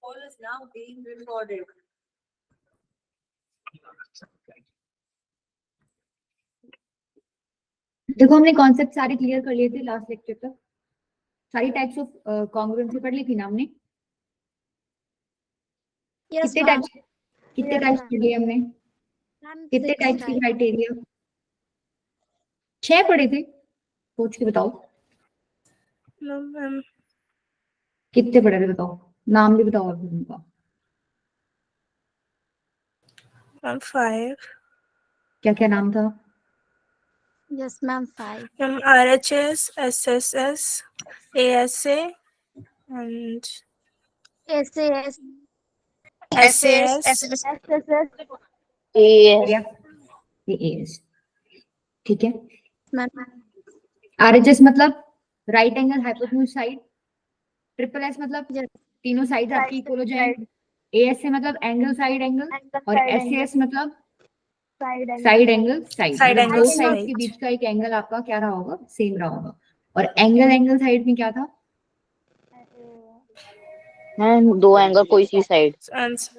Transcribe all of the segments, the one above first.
call is now being recorded. देखो हमने concept सारे क्लियर कर लिए थे लास्ट लेक्चर तक। सारी टाइप्स ऑफ कॉन्ग्रुएंसी पढ़ ली थी ना हमने। कितने टाइप्स पढ़ लिए हमने? कितने टाइप्स की क्राइटेरिया? 6 पढ़े थे। सोच के बताओ कितने पढ़े थे, बताओ नाम भी बताओ आप उनका। 5. क्या क्या नाम था? Yes, ma'am. 5. RHS, SSS, ASA, and SAS, SAS. SSS, AS। ठीक है। ma'am. RHS मतलब right angle hypotenuse side. Triple S मतलब Yes. तीनों साइड आपकी इक्वल हो जाए। AS से मतलब एंगल साइड एंगल, और SAS मतलब साइड एंगल साइड, angle दो side. साइड के बीच का एक एंगल आपका क्या रहा होगा? सेम रहा होगा। और एंगल साइड में क्या था? दो एंगल कोई सी साइड। And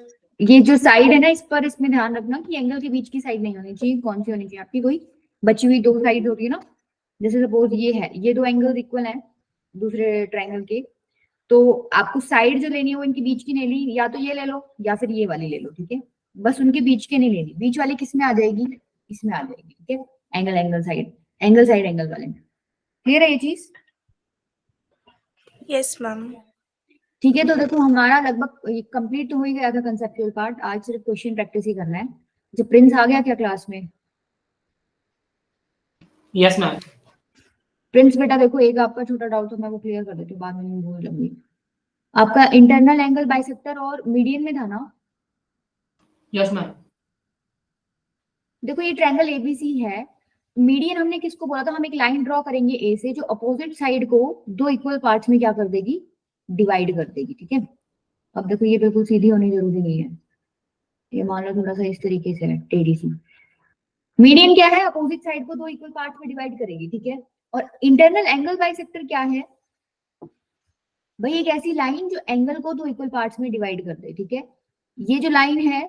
ये जो साइड है ना, इस पर इसमें ध्यान रखना कि एंगल के बीच की साइड नहीं होनी चाहिए। कौन सी होनी चाहिए आपकी? कोई बची हुई 2 साइड होती है ना। जैसे सपोज ये है, ये 2 एंगल्स इक्वल हैं दूसरे ट्रायंगल के, तो आपको साइड जो लेनी है वो इनके बीच की नहीं ली, या तो ये ले लो या फिर ये वाली ले लो। ठीक है, बस उनके बीच के नहीं लेनी। बीच वाली किस में आ जाएगी? इसमें आ जाएगी। ठीक है, एंगल साइड एंगल वाले में। क्लियर है ये चीज? yes, ma'am. ठीक है, तो देखो हमारा लगभग कंप्लीट तो हो ही गया था कंसेप्चुअल पार्ट। आज सिर्फ क्वेश्चन प्रैक्टिस ही करना है। जब प्रिंस आ गया क्या क्लास में? Yes ma'am. प्रिंस बेटा देखो, एक आपका छोटा डाउट तो मैं वो क्लियर कर देती हूँ, बाद में नहीं भूल जाऊंगी। आपका इंटरनल एंगल बाइसेक्टर और मीडियन में था ना? Yes ma'am. देखो ये ट्रायंगल एबीसी है। मीडियन हमने किसको बोला था? हम एक लाइन ड्रॉ करेंगे ए से, जो अपोजिट साइड को 2 इक्वल पार्ट्स में क्या कर देगी? डिवाइड कर देगी। ठीक है, अब देखो ये बिल्कुल सीधी होनी जरूरी नहीं है, ये मान लो थोड़ा सा इस तरीके से है, टेढ़ी सी। मीडियन क्या है? अपोजिट साइड को 2 इक्वल पार्ट्स में डिवाइड करेगी। ठीक है, और इंटरनल एंगल बाइसेक्टर क्या है भाई? एक ऐसी लाइन जो एंगल को 2 इक्वल पार्ट्स में डिवाइड कर दे। ठीक है, ये जो लाइन है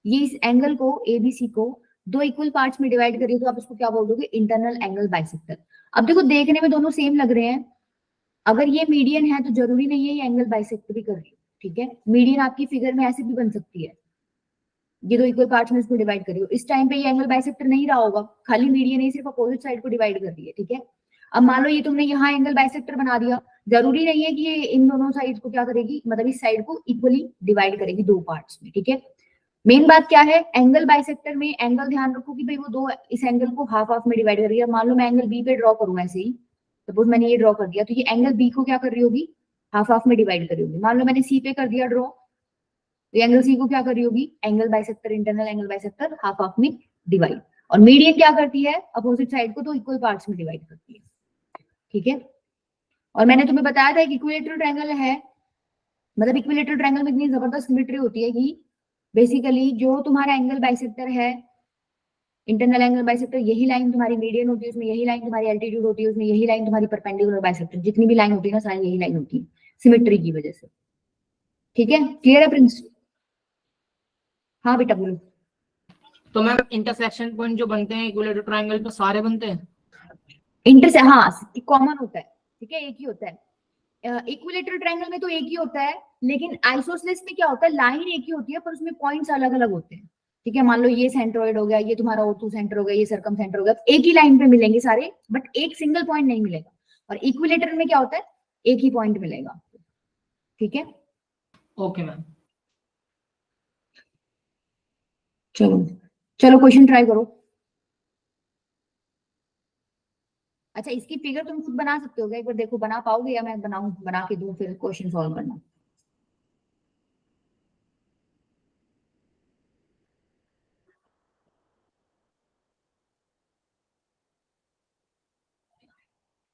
ये इस एंगल को एबीसी को 2 इक्वल पार्ट्स में डिवाइड करिए, तो आप इसको क्या बोल दोगे? Internal angle bisector. अब देखो देखने में दोनों सेम लग रहे हैं। अगर ये मीडियन है तो जरूरी नहीं है ये एंगल बाइसेक्टर भी कर रही है। ठीक है, मीडियन आपकी फिगर में ऐसे भी बन सकती है, ये 2 इक्वल पार्ट्स में इसको डिवाइड करिए। इस टाइम पे ये एंगल बाइसेक्टर नहीं रहा होगा, खाली मीडियन ही सिर्फ अपोजिट साइड को डिवाइड कर रही है। ठीक है, अब मान लो ये तुमने यहाँ एंगल बाइसेक्टर बना दिया, जरूरी नहीं है कि ये इन दोनों साइड को क्या करेगी, मतलब इस साइड को इक्वली डिवाइड करेगी 2 पार्ट्स में। ठीक है, मेन बात क्या है? एंगल बाइसेक्टर में एंगल ध्यान रखो कि भाई वो 2 इस एंगल को हाफ हाफ में डिवाइड कर रही है। मान लो मैं एंगल बी पे ड्रॉ करूँ ऐसे ही, सपोज मैंने ये ड्रॉ कर दिया, तो ये एंगल बी को क्या कर रही होगी? हाफ हाफ में डिवाइड कर रही होगी। मान लो मैंने सी पे कर दिया ड्रॉ, तो एंगल सी को क्या कर रही होगी? Angle bisector, internal angle bisector half half में डिवाइड। और मीडियन क्या करती है? अपोजिट साइड को 2 इक्वल पार्ट्स में डिवाइड करती है। ठीक है, और मैंने तुम्हें बताया था एक इक्विलेटरल ट्रायंगल है, मतलब इक्विलेटरल ट्रायंगल में इतनी जबरदस्त सिमेट्री होती है कि बेसिकली जो तुम्हारा एंगल बाइसेक्टर है, इंटरनल एंगल बाइसेक्टर, यही लाइन तुम्हारी मीडियन होती है, उसमें यही लाइन तुम्हारी एल्टीट्यूड होती है, उसमें यही लाइन तुम्हारी परपेंडिकुलर बाइसेक्टर, जितनी भी लाइन होती है ना सारी यही लाइन होती है सिमेट्री की वजह से। ठीक है, क्लियर है प्रिंस? हाँ बेटा बोलो। तो मैम इंटरसेक्शन पॉइंट जो बनते हैं इक्विलेटरल ट्रायंगल पे सारे बनते हैं? हाँ कॉमन होता है। ठीक है, एक ही होता है। इक्विलेटरल ट्रायंगल में तो एक ही होता है, लेकिन आइसोसेलेस में क्या होता है? लाइन एक ही होती है पर उसमें पॉइंट्स अलग अलग होते हैं। ठीक है, मान लो ये सेंट्रोइड हो गया, ये तुम्हारा O2 सेंटर हो गया, ये सर्कम सेंटर हो गया, एक ही लाइन पे मिलेंगे सारे, बट एक सिंगल पॉइंट नहीं मिलेगा। और इक्विलेटरल में क्या होता है? एक ही पॉइंट मिलेगा। ठीक है, ओके मैम। चलो चलो क्वेश्चन ट्राई करो। अच्छा, इसकी फिगर तुम खुद बना सकते हो क्या? एक बार देखो बना पाओगे या मैं बनाऊं, बना के दूं फिर क्वेश्चन सॉल्व करना।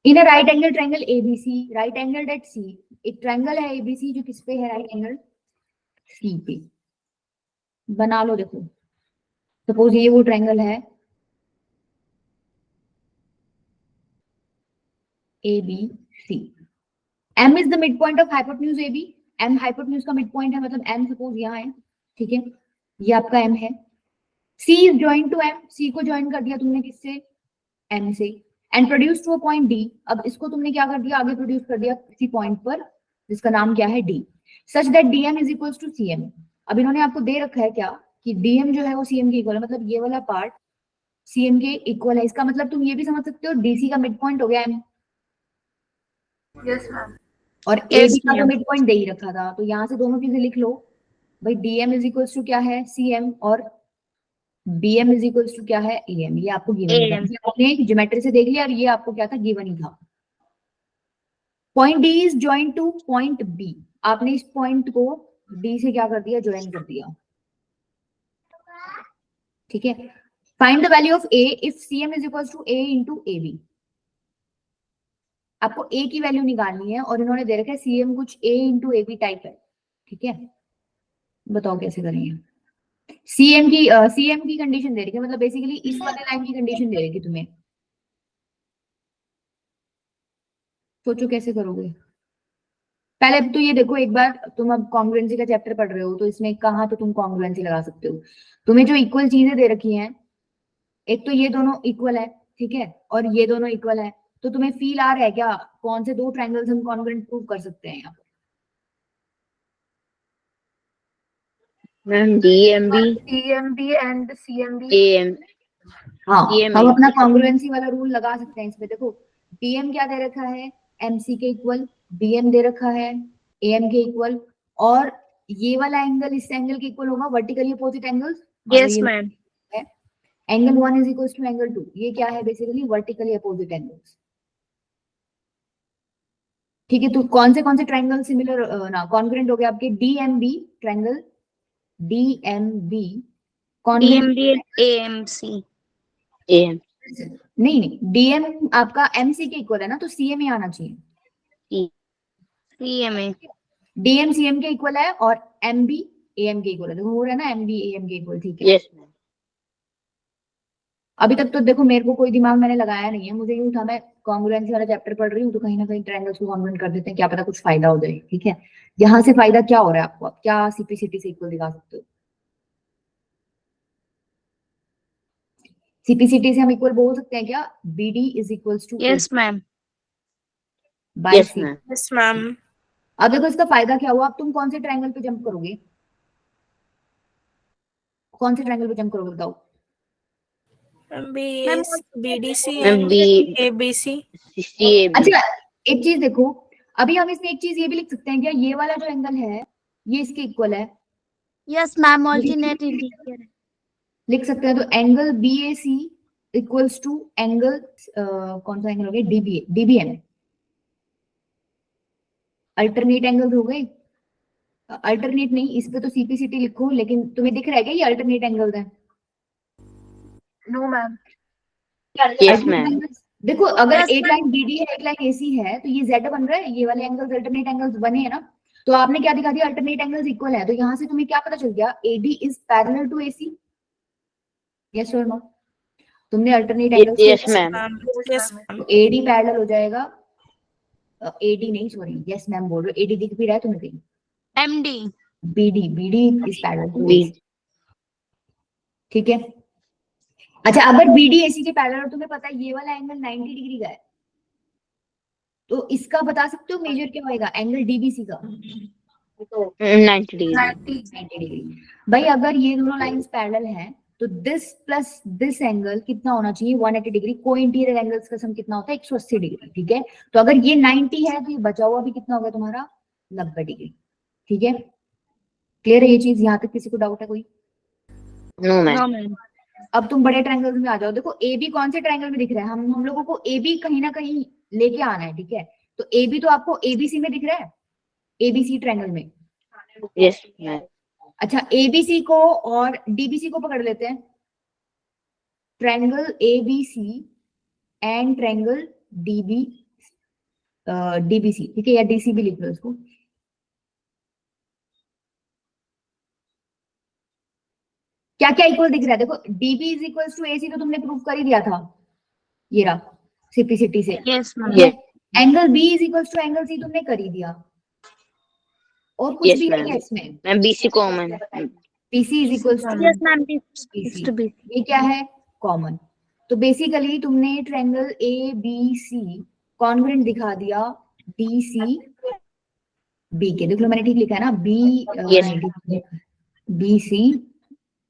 In a right angle triangle ABC, right angle at C, एक ट्रायंगल है एबीसी जो किस पे है? राइट एंगल सी पे। बना लो, देखो सपोज ये वो ट्रायंगल है ABC, M is the midpoint of hypotenuse AB M hypotenuse का मिड पॉइंट है, मतलब एम सपोज यहाँ है, ठीक है, ये आपका एम है। C is join to M, C को ज्वाइन कर दिया तुमने किससे, एम से, and produce to a point D. अब इसको तुमने क्या कर दिया, आगे प्रोड्यूस कर दिया किसी पॉइंट पर जिसका नाम क्या है D, such that DM is equals to CM. अब इन्होंने आपको दे रखा है क्या कि डीएम जो है वो सीएम के इक्वल है, मतलब ये वाला पार्ट सीएम के इक्वल है। इसका मतलब तुम ये भी समझ सकते हो डीसी का मिड पॉइंट हो गया एम, Yes, ma'am. और Yes, एबी का तो ma'am. मिड पॉइंट दे ही रखा था, तो यहाँ से दोनों चीजें लिख लो भाई, डीएम इज इक्वल्स टू क्या है सीएम, और बीएम इज इक्वल्स टू क्या है एएम। ये आपको गिवन AM. था, आपने ज्योमेट्री से देख लिया, और ये आपको क्या था, गिवन ही था। Point D is join to point B, आपने इस पॉइंट को डी से क्या कर दिया, ज्वाइन कर दिया, ठीक है। Find the value of A if CM is equals to A into A B. आपको ए की वैल्यू निकालनी है, और इन्होंने दे रखा है सीएम कुछ ए इंटू ए बी टाइप है, ठीक है। बताओ कैसे करेंगे। सीएम की कंडीशन दे रखी है, मतलब बेसिकली इस वाले लाइन की कंडीशन दे रखी तुम्हें, सोचो कैसे करोगे। पहले तो ये देखो एक बार, तुम अब कॉन्ग्रुएंसी का चैप्टर पढ़ रहे हो, तो इसमें कहाँ तो तुम कॉन्ग्रुएंसी लगा सकते हो। तुम्हें जो इक्वल चीजें दे रखी हैं, एक तो ये दोनों इक्वल है, ठीक है, और ये दोनों इक्वल है, तो तुम्हें फील आ रहा है क्या कौन से दो ट्रायंगल्स हम कॉन्ग्रुएंट प्रूव कर सकते हैं यहाँ पे? Ma'am DMB TMB and CMB. Am हाँ, CM हम है। अपना कॉन्ग्रुएंसी वाला रूल लगा सकते हैं इसमें। देखो डीएम क्या दे रखा है, एमसी के इक्वल, बीएम दे रखा है एएम के इक्वल, और ये वाला एंगल इस एंगल के इक्वल होगा, vertically opposite angles. Yes, ma'am. Angle 1 is equal to angle 2, ये क्या है बेसिकली, वर्टिकली अपोजिट एंगल्स, ठीक है। तो कौन से ट्रायंगल सिमिलर ना कॉन्ग्रुएंट हो गए आपके, DMB triangle, DMB congruent, DMB and AMC. Am नहीं डीएम आपका एमसी के इक्वल है ना, तो सीएम ही आना चाहिए। CMA. डीएम सीएम के इक्वल है, और एमबी एएम के इक्वल है, देखो हो रहा है ना, एमबी एएम के इक्वल, ठीक है। Yes ma'am. अभी तक तो देखो मेरे को कोई दिमाग मैंने लगाया नहीं है, मुझे यूं था मैं कॉन्ग्रुएंसी वाला चैप्टर पढ़ रही हूँ, तो कहीं ना कहीं ट्रायंगल्स को कॉन्ग्रुएंट कर देते हैं, क्या पता कुछ फायदा हो जाए, ठीक है। यहाँ से फायदा क्या हो रहा है आपको, आप क्या सीपीसीटी से इक्वल दिखा सकते हो? सीपीसीटी से हम इक्वल बोल सकते हैं क्या, BD is equals to Yes, ma'am. By yes C. Ma'am. Yes, ma'am. अब देखो इसका फायदा क्या हुआ, अब तुम कौन से ट्रायंगल पे जंप करोगे, कौन से ट्रायंगल पे जंप करोगे बताओ। BS, BDC ma'am and B ABC. CAB अच्छा एक चीज देखो, अभी हम इसमें एक चीज ये भी लिख सकते हैं क्या, ये वाला जो एंगल है ये इसके इक्वल है, Yes, ma'am. Alternate interior. लिख सकते हैं। तो angle BAC equals to angle कौन सा एंगल हो गया, DBM। अल्टरनेट एंगल हो गए, अल्टरनेट नहीं, इस पे तो सीपीसीटी लिखो, लेकिन तुम्हें दिख रहा है क्या ये अल्टरनेट एंगल्स हैं? No, ma'am. Yes ma'am. देखो अगर Yes, एक लाइन BD है एक लाइन AC है, तो ये Z बन रहा है, ये वाले एंगल्स अल्टरनेट एंगल्स बने हैं ना, तो आपने क्या दिखा दिया, अल्टरनेट एंगल्स इक्वल है, तो यहाँ से तुम्हें क्या पता चल गया, AD is parallel to AC, yes और नो? तुमने alternate angles yes ma'am. Ma'am. Yes, ma'am. AD parallel हो जाएगा, AD नहीं सॉरी, यस मैम बोल रहे हो, AD दिख भी रहा है तुम्हें कहीं, MD. BD is parallel to B AC, ठीक है। अच्छा अगर BD AC के पैरेलल, तुम्हें पता है ये वाला एंगल 90 डिग्री का है, तो इसका बता सकते हो मेजर क्या होएगा, एंगल DBC का 90 डिग्री। 90 डिग्री। भाई अगर ये दोनों लाइंस पैरेलल हैं, तो दिस प्लस दिस एंगल कितना होना चाहिए, 180 डिग्री। को इंटीरियर एंगल्स का सम कितना होता है, 180 डिग्री, ठीक है। तो अगर ये 90 है, तो ये बचा हुआ भी कितना होगा तुम्हारा, 90 डिग्री, ठीक है। क्लियर है ये चीज, यहाँ तक किसी को डाउट है कोई? No ma'am. No, ma'am. अब तुम बड़े ट्रायंगल्स में आ जाओ, देखो AB कौन से ट्रायंगल में दिख रहा है, हम लोगों को AB कहीं ना कहीं लेके आना है, ठीक है। तो AB तो आपको ABC में दिख रहा है, ABC ट्रायंगल में। Yes ma'am. अच्छा ABC को और DBC को पकड़ लेते हैं, triangle ABC and triangle DBC, ठीक है, या DC भी लिख लो इसको। क्या क्या इक्वल दिख रहा है, देखो DB is equal to AC तो तुमने प्रूव कर ही दिया था, ये रहा सीपीसीटी से। Yes, ma'am. Yes angle B is equal to angle C तुमने कर ही दिया, और कुछ Yes, भी है ma'am. क्या इसमें? Ma'am BC common. PC is equals to Yes, ma'am. It's PC. to be. ये क्या है? कॉमन. तो बेसिकली तुमने ट्रायंगल ABC कॉन्ग्रुएंट दिखा दिया DCB के. देख लो मैंने ठीक लिखा है ना, Yes. BC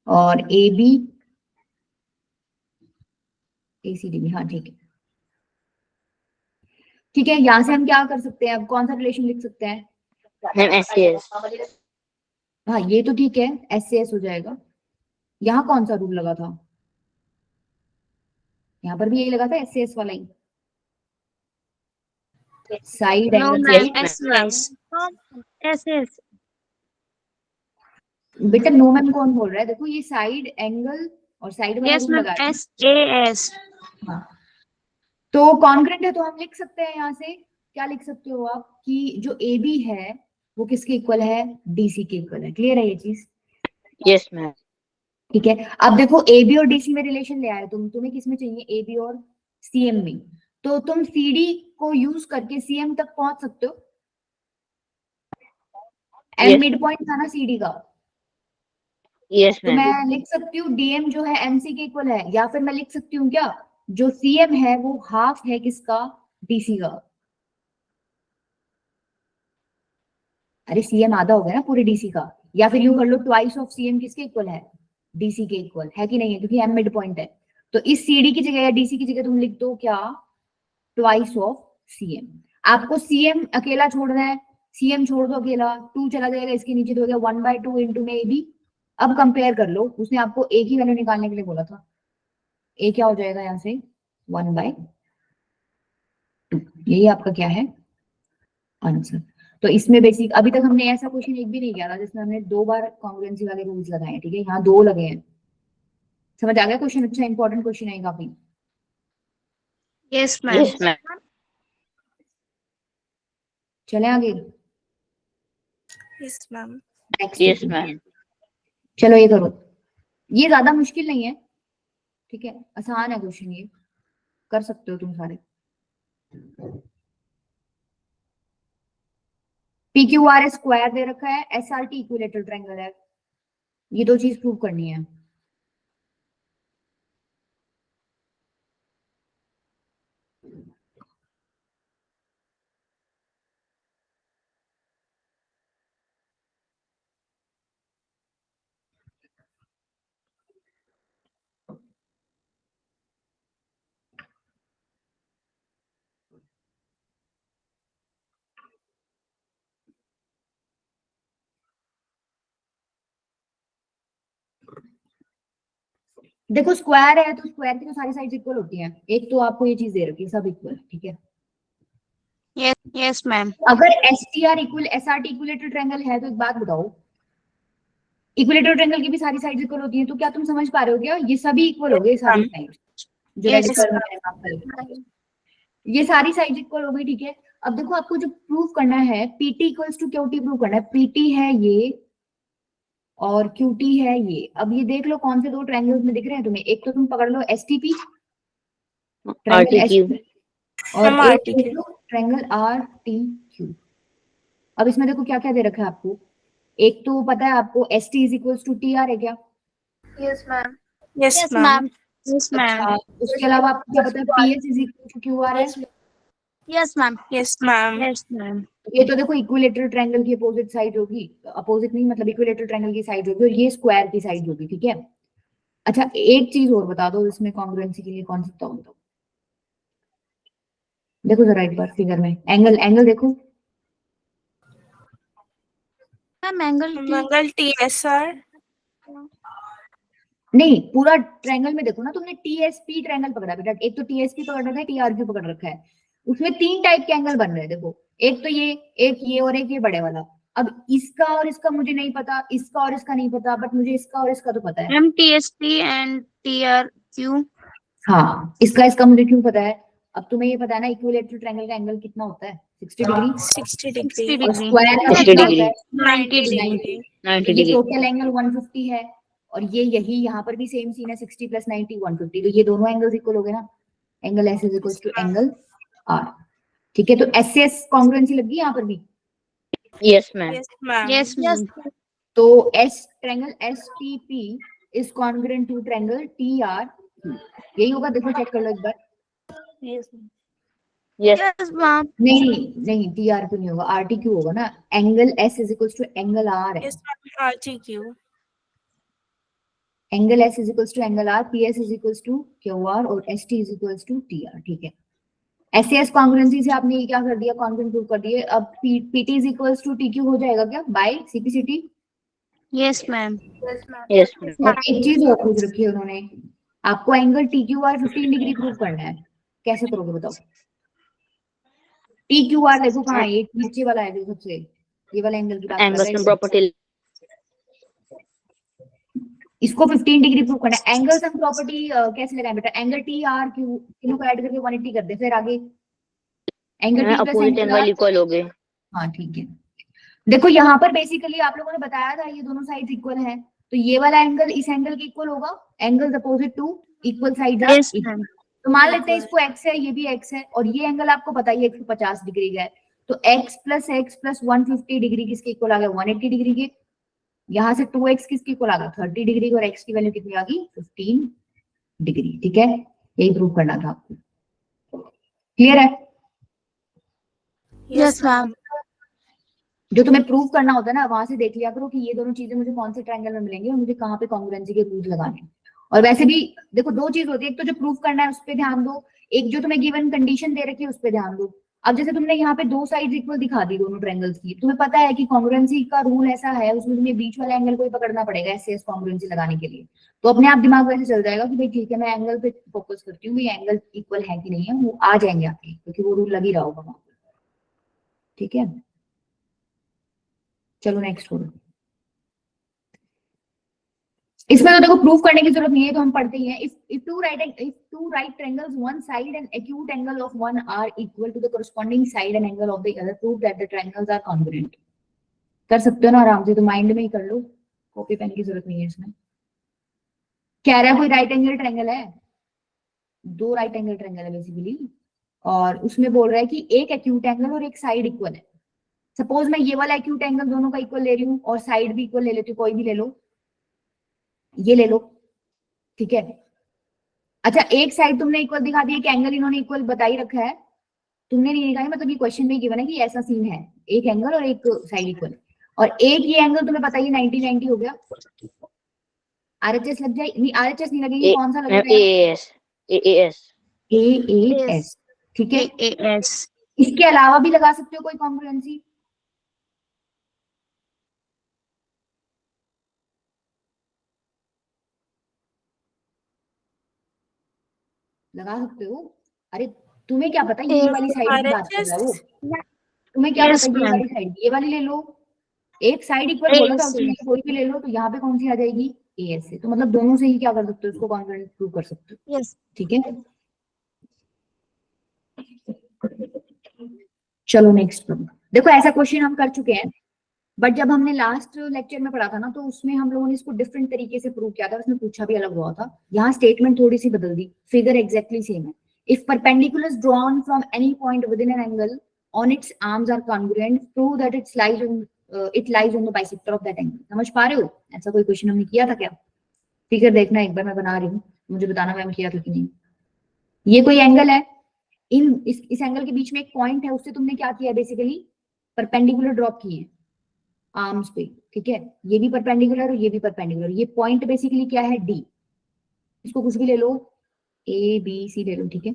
और AB ACDB. हाँ ठीक है. ठीक है, यहाँ से हम क्या कर सकते हैं? अब कौन सा रिलेशन लिख सकते हैं? Ma'am SAS. हाँ ये तो ठीक है, SAS हो जाएगा. यहाँ कौन सा रूल लगा था? यहाँ पर भी यही लगा था, SAS वाला ही. Side No, angle. ma'am. Yes, ma'am. SS. बेटा नो मैम कौन बोल रहा है? देखो ये साइड एंगल और साइड वाला Yes, रूल ma'am. लगा है. SAS. हाँ. तो कॉन्ग्रुएंट है तो हम लिख सकते हैं यहाँ से. क्या लिख सकते हो आप कि जो AB है वो किसके इक्वल है? DC के इक्वल है. क्लियर है ये चीज? Yes, ma'am. ठीक है. अब देखो AB और DC में रिलेशन ले आए तुम. तुम्हें किस में चाहिए? AB और CM में. तो तुम CD को यूज करके CM तक पहुंच सकते हो. M Yes. मिड पॉइंट था ना CD का. Yes, तो ma'am. मैं लिख सकती हूँ DM जो है MC के इक्वल है, या फिर मैं लिख सकती हूँ क्या, जो CM है वो हाफ है किसका? DC का. अरे CM आधा हो गया ना पूरे DC का. या फिर यूं कर लो, ट्वाइस ऑफ CM किसके इक्वल है? DC के इक्वल है कि नहीं है? क्योंकि M मिड पॉइंट है. तो इस CD की जगह या DC की जगह तुम लिख दो क्या? Twice of CM. आपको CM अकेला छोड़ना है, CM छोड़ दो अकेला, 2 चला जाएगा इसके नीचे, तो हो गया 1/2 इंटू में AB. अब कंपेयर कर लो, उसने आपको एक ही वैल्यू निकालने के लिए बोला था. A क्या हो जाएगा यहाँ से? 1/2. यही आपका क्या है? आंसर. तो इसमें बेसिक अभी तक हमने ऐसा क्वेश्चन एक भी नहीं किया था जिसमें हमने 2 बार कॉन्ग्रुएंसी वाले रूल्स लगाए हैं. ठीक है, यहाँ 2 लगे हैं. समझ आ गया क्वेश्चन? अच्छा इंपॉर्टेंट क्वेश्चन है काफी. Yes, ma'am. Yes, ma'am. चले आगे. Yes, ma'am. Next. Yes, ma'am. चलो ये करो. ये ज्यादा मुश्किल नहीं है. ठीक है, आसान है क्वेश्चन, ये कर सकते हो तुम सारे. PQR स्क्वायर दे रखा है, SRT इक्विलेटरल ट्रायंगल है. ये 2 चीज प्रूव करनी है. देखो स्क्वायर है तो स्क्वायर की तो सारी साइड्स इक्वल होती हैं. एक तो आपको ये चीज दे रखी है, सब इक्वल. ठीक है. Yes, yes, ma'am. अगर STR equal SRT equilateral triangle है तो एक बात बताओ, इक्विलेटरल ट्रायंगल की भी सारी साइड्स इक्वल होती हैं, तो क्या तुम समझ पा रहे हो क्या? ये सभी इक्वल हो गए, सारी साइड्स जो Yes, रेड कलर में मैंने मार्क करी, ये सारी साइड्स इक्वल हो गई. ठीक है. अब देखो आपको जो प्रूव करना है, PT equals to QT prove करना है. PT है ये और QT है ये. अब ये देख लो कौन से 2 ट्रायंगल्स में दिख रहे हैं तुम्हें. एक तो तुम पकड़ लो STP ट्रायंगल RTQ. और हम एक RTQ. देख लो ट्रायंगल RTQ. अब इसमें देखो क्या क्या दे रखा है आपको. एक तो पता है आपको ST is equals to TR है क्या? Yes, ma'am. Yes, Yes, ma'am. ma'am. Yes, ma'am. अच्छा, उसके अलावा आपको क्या पता है? PS is equal to QR है. Yes, ma'am. Yes, ma'am. Yes, ma'am. ये तो देखो इक्विलेटरल ट्रायंगल की अपोजिट साइड होगी. अपोजिट नहीं मतलब इक्विलेटरल ट्रायंगल की साइड होगी और ये स्क्वायर की साइड होगी. ठीक है. अच्छा एक चीज और बता दो, इसमें कॉन्ग्रुएंसी के लिए कौन सा होता है? देखो जरा एक बार फिगर में एंगल देखो. Ma'am, angle T. Mangal TSR. नहीं पूरा ट्रायंगल में देखो ना. तुमने TSP ट्रायंगल पकड़ा बेटा. एक तो TSP पकड़ रखा है, TRQ पकड़ रखा है. उसमें 3 टाइप के एंगल बन रहे हैं. देखो एक तो ये, एक ये और एक ये बड़े वाला. अब इसका और इसका मुझे नहीं पता, इसका और इसका नहीं पता, बट मुझे इसका और इसका तो पता है. MTSP and TRQ. हाँ इसका मुझे क्यों पता है? अब तुम्हें ये पता है ना इक्विलेटरल ट्रायंगल का एंगल कितना होता है? 60 डिग्री. 60 60 degree. और degree. स्क्वायर का 60 कितना डिग्री. होता है? 90 degree. 90 ये degree. टोटल एंगल 150 है. और ये यही यहाँ पर भी सेम सीन है, 60 + 90 150. तो ये दोनों एंगल्स इक्वल हो गए ना. Angle S is equal to angle R. ठीक है. तो SS कॉन्ग्रुएंसी लग गई यहाँ पर भी. Yes, ma'am. Yes, ma'am. Yes, ma'am. तो S triangle STP is congruent to triangle TRQ, यही होगा। देखो चेक कर लो एक बार। Yes. Yes, ma'am. नहीं TRQ नहीं होगा, RTQ होगा ना। Angle S is equals to angle R है, Yes, ma'am. RTQ. Angle S is equals to angle R, PS is equals to QR और ST is equals to TR। ठीक है, SAS congruency से आपने ये क्या कर दिया, कॉन्ग्रुएंट प्रूव कर दिए। अब PT is equals to TQ हो जाएगा क्या by CPCT। Yes, ma'am. Yes, ma'am. Yes, ma'am. और एक चीज और पूछ रखी है उन्होंने, आपको एंगल TQR 15 डिग्री प्रूव करना है। कैसे करोगे बताओ? TQR देखो कहाँ है, ये नीचे वाला है, देखो सबसे ये वाला एंगल की बात कर रहा Angleson है। property. इसको 15 डिग्री प्रूव करना है। एंगल सम प्रॉपर्टी कैसे लगाएं बेटा? एंगल TRQ तीनों को ऐड करके 180 कर दे, फिर आगे angle T plus Opposite angle angle R। equal हो गए। हाँ ठीक है। देखो यहाँ पर बेसिकली आप लोगों ने बताया था ये दोनों साइड इक्वल है, तो ये वाला एंगल इस एंगल के इक्वल होगा। Angles opposite to equal side are Yes, equal. ma'am. तो मान लेते हैं इसको x है, ये भी x है, और ये एंगल आपको पता ही है 150 डिग्री का है, तो x प्लस 150 डिग्री किसके इक्वल आ गया? 180 डिग्री के। यहाँ से 2x किसके इक्वल आ गया? 30 डिग्री, और x की वैल्यू कितनी आ गई? 15 डिग्री। ठीक है, यही प्रूव करना था आपको। क्लियर है? Yes, ma'am. जो तुम्हें प्रूव करना होता है ना, वहां से देख लिया करो कि ये दोनों चीजें मुझे कौन से ट्रायंगल में मिलेंगे और मुझे कहाँ पे कॉन्ग्रुएंसी के रूल्स लगाने हैं। और वैसे भी देखो दो चीज होती है, एक तो जो प्रूव करना है उस पर ध्यान दो, एक जो तुम्हें गिवन कंडीशन दे रखी है उस पर ध्यान दो। अब जैसे तुमने यहाँ पे दो साइड इक्वल दिखा दी दोनों ट्रायंगल्स की, तुम्हें पता है कि कॉन्ग्रुएंसी का रूल ऐसा है, उसमें तुम्हें बीच वाला एंगल को ही पकड़ना पड़ेगा SAS कॉन्ग्रुएंसी लगाने के लिए। तो अपने आप दिमाग वैसे चल जाएगा कि भाई ठीक है मैं एंगल पे फोकस करती हूँ, ये एंगल इक्वल है कि नहीं है, वो आ जाएंगे आपके, क्योंकि वो रूल लग ही रहा होगा वहां पर। ठीक है, चलो नेक्स्ट करो। इसमें तो देखो प्रूफ करने की जरूरत नहीं है, तो हम पढ़ते ही हैं। if two right triangles one side and acute angle of one are equal to the corresponding side and angle of the other, prove that the triangles are congruent। कर सकते हो ना आराम से, तो माइंड में ही कर लो, कॉपी पेन की जरूरत नहीं है इसमें। कह रहा है कोई राइट एंगल ट्रायंगल है, दो राइट एंगल ट्रायंगल है बेसिकली, और उसमें बोल रहा है कि एक एक्यूट एंगल और एक साइड इक्वल है। सपोज मैं ये वाला एक्यूट एंगल दोनों का इक्वल ले रही हूँ और साइड भी इक्वल ले लेती हूँ, कोई भी ले लो, ये ले लो। ठीक है, अच्छा एक साइड तुमने इक्वल दिखा दिया, कि एंगल इन्होंने इक्वल बता ही रखा है, तुमने नहीं दिखाया, मतलब ये क्वेश्चन में गिवन है कि ऐसा सीन है, एक एंगल और एक साइड इक्वल, और एक ये एंगल तुम्हें पता ही 90 हो गया। RHS लग जाए? नहीं RHS नहीं लगेगी, कौन सा लगेगा? AAS। AAS। ठीक है, AAS. इसके अलावा भी लगा सकते हो कोई कॉन्ग्रुएंसी? लगा सकते हो? अरे तुम्हें क्या पता, ये वाली साइड की बात कर रहा है वो, तुम्हें क्या Yes, पता ये ma'am. वाली साइड, ये वाली ले लो, एक साइड इक्वल बोला था उसमें, कोई भी ले लो, तो यहाँ पे कौन सी आ जाएगी? AS से। तो मतलब दोनों से ही क्या कर सकते हो, इसको कॉन्ग्रुएंट प्रूव कर सकते हो। Yes. ठीक है, चलो नेक्स्ट करो। देखो ऐसा क्वेश्चन हम कर चुके हैं, बट जब हमने लास्ट लेक्चर में पढ़ा था ना, तो उसमें हम लोगों ने इसको डिफरेंट तरीके से प्रूव किया था, उसमें पूछा भी अलग हुआ था। यहाँ स्टेटमेंट थोड़ी सी बदल दी, फिगर एग्जैक्टली सेम है। If perpendiculars drawn from any point within an angle on its arms are congruent, prove that it lies on the bisector of that angle. समझ पा रहे हो? ऐसा कोई क्वेश्चन हमने किया था क्या? फिगर देखना एक बार, मैं बना रही हूँ, मुझे बताना मैम किया था कि नहीं। ये कोई एंगल है, इस एंगल के बीच में एक पॉइंट है, उससे तुमने क्या किया बेसिकली? परपेंडिकुलर ड्रॉप किए आर्म्स पे। ठीक है, ये भी परपेंडिकुलर और ये भी परपेंडिकुलर। ये पॉइंट बेसिकली क्या है? D। इसको कुछ भी ले लो, ABC ले लो। ठीक है,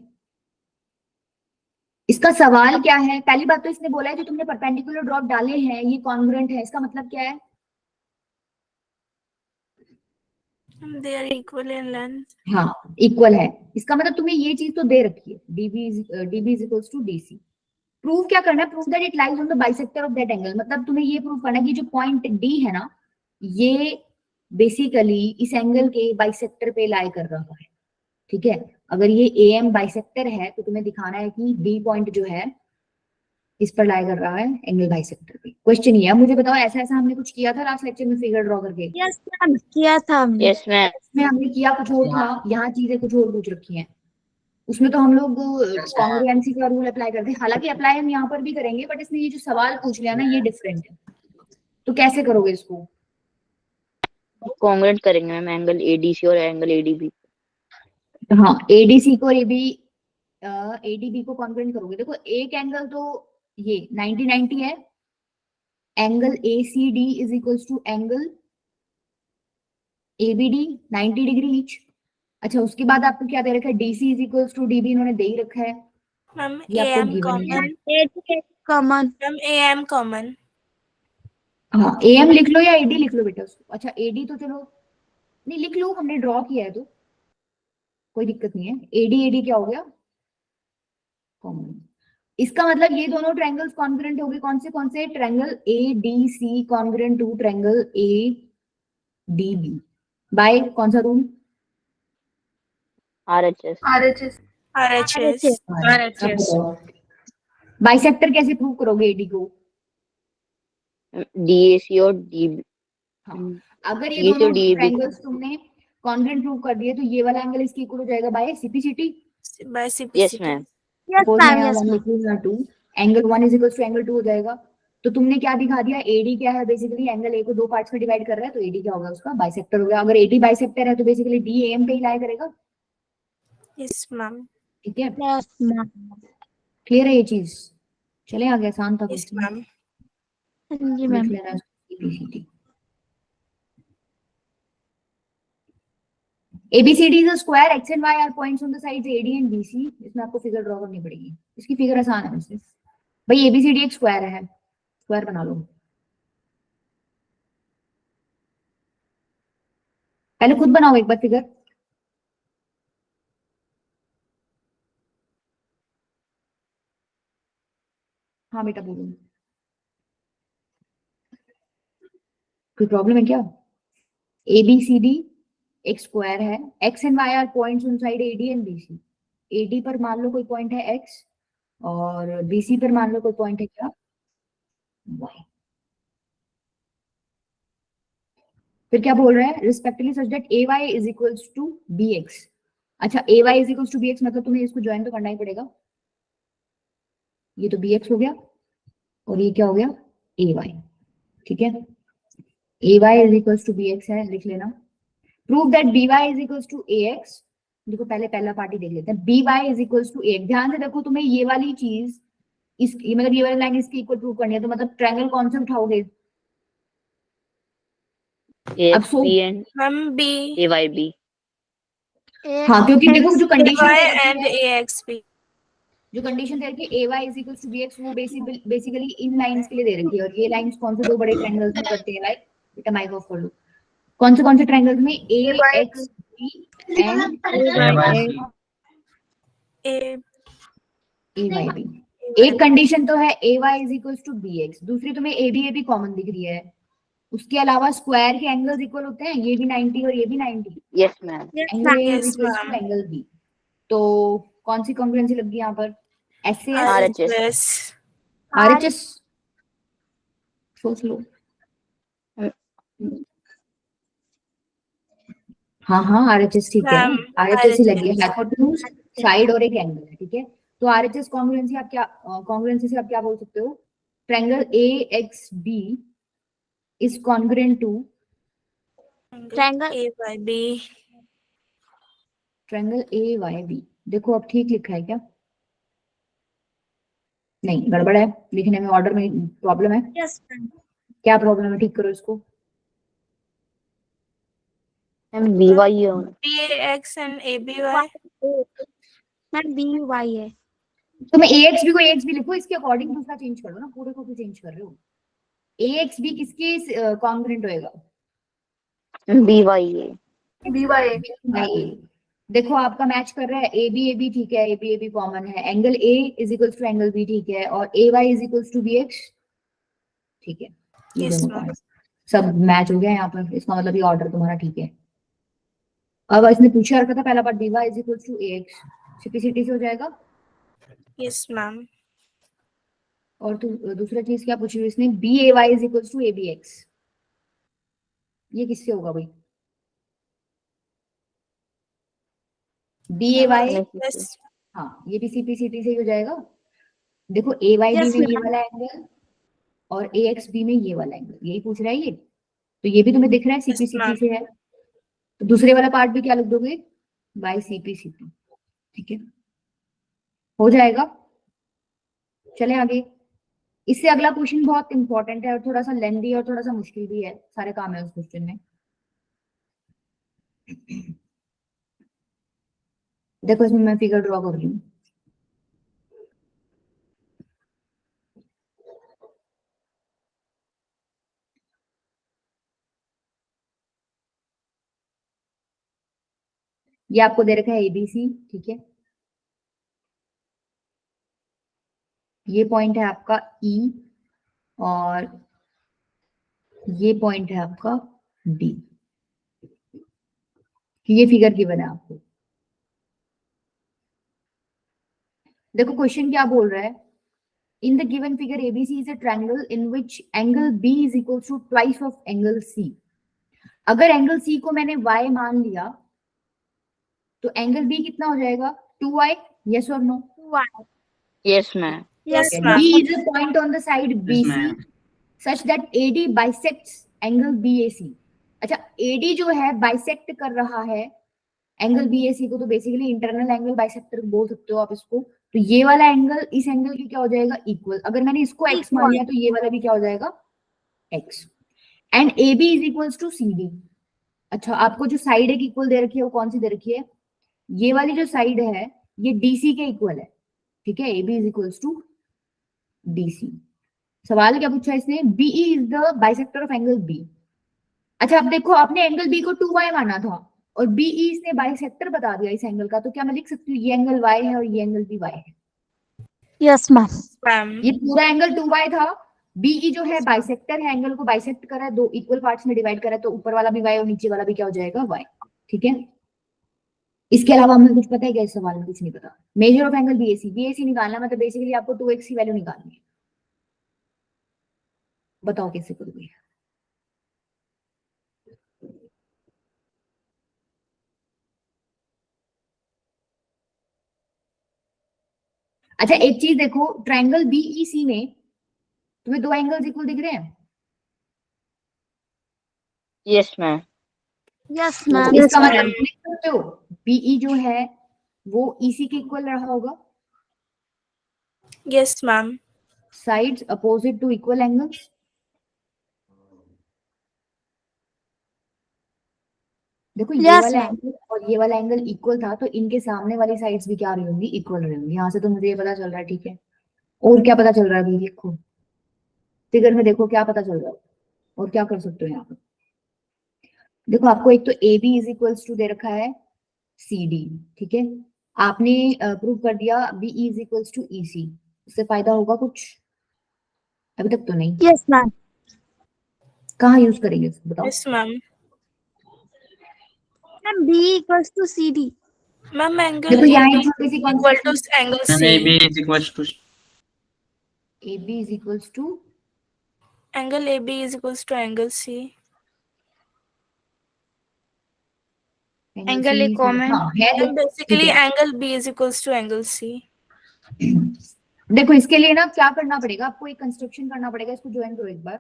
इसका सवाल क्या है? पहली बात तो इसने बोला है जो तुमने परपेंडिकुलर ड्रॉप डाले हैं ये कॉन्ग्रुएंट है, इसका मतलब क्या है? They are equal in length. हाँ इक्वल है, इसका मतलब तुम्हें ये चीज तो दे रखी है, DB is equals to DC। Prove क्या करना है? Prove that it lies on the bisector of that angle. मतलब तुम्हें ये प्रूव करना है कि जो पॉइंट D है ना, ये बेसिकली इस एंगल के बाइसेक्टर पे लाई कर रहा है। ठीक है, अगर ये AM बाइसेक्टर है तो तुम्हें दिखाना है कि D पॉइंट जो है इस पर लाई कर रहा है एंगल बाइसेक्टर पे। क्वेश्चन ये है, मुझे बताओ ऐसा ऐसा हमने कुछ किया था लास्ट लेक्चर में फिगर ड्रॉ करके? Yes, ma'am. किया था हमने। Yes, ma'am. इसमें हमने किया कुछ और था, यहाँ चीजें कुछ और पूछ रखी हैं। उसमें तो हम लोग कॉन्ग्रुएंसी का रूल अप्लाई करते हैं, हालांकि अप्लाई हम यहाँ पर भी करेंगे, बट इसमें ये जो सवाल पूछ लिया ना ये डिफरेंट है। तो कैसे करोगे इसको? कॉन्ग्रेंट करेंगे मैम एंगल एडीसी और एंगल एडीबी। हाँ, एडीसी को एडीबी को कॉन्ग्रुएंट करोगे। देखो एक एंगल तो ये 90-90 है, angle ACD is equals to angle ABD 90 degree each. अच्छा, उसके बाद आपको क्या दे रखा है? DC is equals to DB इन्होंने दे ही रखा है, मैम ये आपको AM गिवन है। Common, common. Ma'am AM common. हाँ, AM लिख लो या AD लिख लो बेटा उसको। अच्छा AD तो चलो नहीं लिख लो, हमने ड्रॉ किया है तो कोई दिक्कत नहीं है। AD क्या हो गया? कॉमन। इसका मतलब ये दोनों ट्रायंगल्स कॉन्ग्रुएंट हो गए। कौन से? Triangle ADC congruent to triangle ADB by कौन सा रूल? RHS। RHS. RHS। बाइसेक्टर कैसे प्रूव करोगे AD को? DAC और DB। हाँ, अगर ये ये तो दोनों DAB ट्रायंगल्स तुमने कॉन्ग्रुएंट प्रूव कर दिए तो ये वाला एंगल इसके इक्वल हो जाएगा by CPCT। By yes CPCT। Ma'am. Yes suppose मैं मैम, यहाँ यस 1 मैम। लिख लूँ या 2, angle 1 is equal to angle 2 हो जाएगा। तो तुमने क्या दिखा दिया? AD क्या है? बेसिकली एंगल A को दो पार्ट्स में डिवाइड कर रहा है, तो AD क्या होगा? उसका बाइसेक्टर हो गया। अगर AD बाइसेक्टर है तो बेसिकली DAM पे ही लाई करेगा। Yes ma'am. ठीक है, यस मैम। क्लियर है ये चीज? चले आगे, आसान था यस क्वेश्चन, मैम। जी लिख मैम। लेना CPCT। ABCD is a square, X and Y are points on the sides AD and BC। इसमें आपको फिगर ड्रॉ करनी पड़ेगी, इसकी फिगर आसान है वैसे। भाई ABCD एक स्क्वायर है, स्क्वायर बना लो। पहले खुद बनाओ एक बार फिगर। हाँ बेटा बोलो, कोई प्रॉब्लम है क्या? ABCD एक स्क्वायर है, X and Y are points on side AD and BC। AD पर मान लो कोई पॉइंट है X और BC पर मान लो कोई पॉइंट है क्या? Y। फिर क्या बोल रहा है? Respectively such that AY is equals to BX। अच्छा, AY is equals to BX मतलब तुम्हें इसको ज्वाइन तो करना ही पड़ेगा। ये तो BX हो गया और ये क्या हो गया? AY। ठीक है, AY is equals to BX है, लिख लेना। Prove that BY is equals to AX। देखो पहले पहला पार्टी देख लेते हैं। BY is equals to AX। ध्यान से देखो, तुम्हें ये वाली चीज मतलब ये वाली लाइन इसके इक्वल प्रूव करनी है, तो मतलब ट्रायंगल कौन से उठाओगे? अब AXB सोच, एंड मैम B। AYB। हाँ क्योंकि देखो जो कंडीशन AY दे रखी एंड है, AXB। जो कंडीशन दे रखी है AY is equal to BX, वो बेसिकली इन लाइंस के लिए दे रखी है। और ये लाइंस कौन से दो बड़े ट्रायंगल्स में करते हैं? लाइक बेटा माइक ऑफ कर लो। कौन से ट्रायंगल्स में? AXB and AYB। एक कंडीशन तो है AY is equal to BX, दूसरी तुम्हें ABAB कॉमन दिख रही है। उसके अलावा स्क्वायर के एंगल्स इक्वल होते हैं, ये भी 90 और ये भी 90। Yes ma'am. Angle A is Yes, equal to ma'am। Angle B। तो कौन सी कॉन्ग्रुएंसी लग गई यहाँ पर? SAS RHS। RHS? सोच लो। हाँ हाँ RHS ठीक है, मैम RHS ही लगी है। RHS। हाइपोटेन्यूज, साइड और एक एंगल है। ठीक है, तो RHS कॉन्ग्रुएंसी आप क्या कॉन्ग्रुएंसी से आप क्या बोल सकते हो? Triangle AXB is congruent to triangle AYB। Triangle AYB। देखो अब ठीक लिखा है क्या? नहीं, गड़बड़ है लिखने में, ऑर्डर में प्रॉब्लम है। Yes ma'am. क्या प्रॉब्लम है? ठीक करो इसको। मैम BY है। BAX and ABY। Ma'am BY है। तो मैं AXB को AXB लिखो, इसके अकॉर्डिंग दूसरा चेंज कर लो ना, पूरे को क्यों चेंज कर रहे हो? AXB किसके कॉन्ग्रुएंट होएगा? BY है। BY. नहीं, देखो आपका मैच कर रहा है ABAB। ठीक है, ABAB कॉमन है। Angle A is equals to angle B। ठीक है, और AY is equals to BX। ठीक है, ये Yes, दोनों ma'am। पार्ट सब मैच हो गया यहाँ पर। इसका मतलब ये ऑर्डर तुम्हारा ठीक है। अब इसने पूछा रखा था पहला part BY is equals to AX, CPCT से हो जाएगा। Yes, ma'am। और दूसरा चीज क्या पूछी हुई इसने? BAY is equals to ABX। ये किससे होगा भाई? BAY Yes, हाँ, ये भी CPCT से ही हो जाएगा। देखो AYB Yes, में ये ma'am. वाला एंगल और AXB में ये वाला एंगल, यही पूछ रहा है ये। तो ये भी तुम्हें दिख रहा है CPCT ma'am. से है, तो दूसरे वाला पार्ट भी क्या लिख दोगे, बाय CPCT। ठीक है, हो जाएगा। चले आगे। इससे अगला क्वेश्चन बहुत इंपॉर्टेंट है और थोड़ा सा लेंदी और थोड़ा सा मुश्किल भी है, सारे काम है उस क्वेश्चन में। देखो इसमें मैं फिगर ड्रॉ कर रही हूँ। ये आपको दे रखा है ABC, ठीक है। ये पॉइंट है आपका E और ये पॉइंट है आपका D। ये फिगर गिवन है आपको। देखो क्वेश्चन क्या बोल रहा है, in the given figure ABC is a triangle in which angle B is equal to twice of angle C। अगर एंगल C को मैंने Y मान लिया तो एंगल B कितना हो जाएगा, 2Y, यस और no? Yes, ma'am. Yes, B ma'am. is a point on the side BC such that AD bisects angle BAC। अच्छा, AD जो है बाइसेक्ट कर रहा है एंगल BAC को, तो बेसिकली इंटरनल एंगल बाइसेक्टर बोल सकते हो आप इसको। तो ये वाला एंगल इस एंगल की क्या हो जाएगा, इक्वल। अगर मैंने इसको x मान लिया तो ये वाला भी क्या हो जाएगा, x। And AB is equals to CD। अच्छा, आपको जो साइड एक इक्वल दे रखी है वो कौन सी दे रखी है, ये वाली जो साइड है ये DC के इक्वल है, ठीक है। AB is equals to DC। सवाल क्या पूछा इसने, BE is the bisector of angle B। अच्छा, अब देखो आपने एंगल B को 2Y माना था और BE इसने बाइसेक्टर बता दिया इस एंगल का, तो क्या मैं लिख सकती हूँ ये एंगल Y है और ये एंगल भी Y है। Yes, ma'am. Ma'am. ये पूरा एंगल 2Y था, BE जो है बाइसेक्टर है, एंगल को बाइसेक्ट करा है, दो इक्वल पार्ट्स में डिवाइड करा है, तो ऊपर वाला भी Y और नीचे वाला भी क्या हो जाएगा, Y। ठीक है, इसके अलावा हमें कुछ पता है क्या, इस सवाल में कुछ नहीं पता। मेजर ऑफ एंगल BAC निकालना मतलब बेसिकली आपको 2x की वैल्यू निकालनी है। बताओ कैसे करोगे। अच्छा, एक चीज देखो, ट्रायंगल BEC में तुम्हें दो एंगल्स इक्वल दिख रहे हैं। Yes, ma'am. Yes, ma'am. इसका मतलब लिख सकते हो BE जो है वो EC के इक्वल रहा होगा। Yes, ma'am. Sides opposite to equal angles. देखो ये Yes, वाला ma'am. एंगल और ये वाला एंगल इक्वल था, तो इनके सामने वाली साइड्स भी क्या रही होंगी, इक्वल रही होंगी। यहाँ से तो मुझे ये पता चल रहा है, ठीक है। और क्या पता चल रहा है अभी देखो, फिगर में देखो क्या पता चल रहा है और क्या कर सकते हो यहाँ पर। देखो आपको एक तो AB इज इक्वल्स टू दे रखा है CD, ठीक है। आपने प्रूव कर दिया BE is equals to EC। इससे फायदा होगा कुछ, अभी तक तो नहीं। Yes, ma'am. कहाँ यूज करेंगे इसको बताओ। Yes, ma'am. Ma'am, B equals to CD. Ma'am, angle देखो यहाँ AB एक छोटी सी equal concept, to angle Ma'am, C. AB is equals to AB is equals to Angle AB is equals to angle C. Angle A common. हाँ है तो And basically ठीक है। angle B is equals to angle C. देखो इसके लिए ना क्या करना पड़ेगा, आपको एक कंस्ट्रक्शन करना पड़ेगा। इसको ज्वाइन करो एक बार।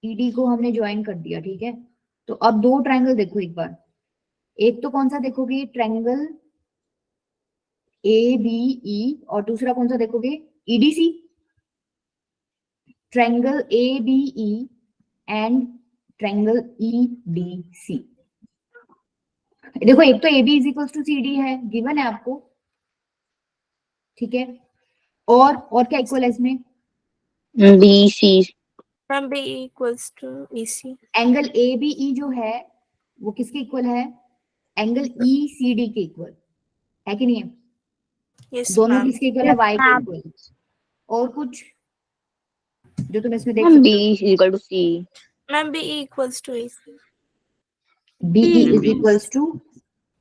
ED को हमने ज्वाइन कर दिया, ठीक है। तो अब दो ट्रायंगल देखो एक बार। एक तो कौन सा देखोगे, ट्रायंगल ABE, और दूसरा कौन सा देखोगे, EDC। Triangle ABE and triangle EDC। देखो एक तो AB is equal to CD है, गिवन है आपको, ठीक है। और क्या इक्वल है इसमें, BC. Ma'am, B equals to EC. Angle ABE जो है वो किसके इक्वल है, एंगल ECD के इक्वल है कि नहीं है। Yes, दोनों ma'am. किसके इक्वल है, Y के ma'am. इक्वल। और कुछ जो तुम इसमें देख Ma'am, सकते B is equal to C. Ma'am, B equals to AC. हो, BE is B. Equals to,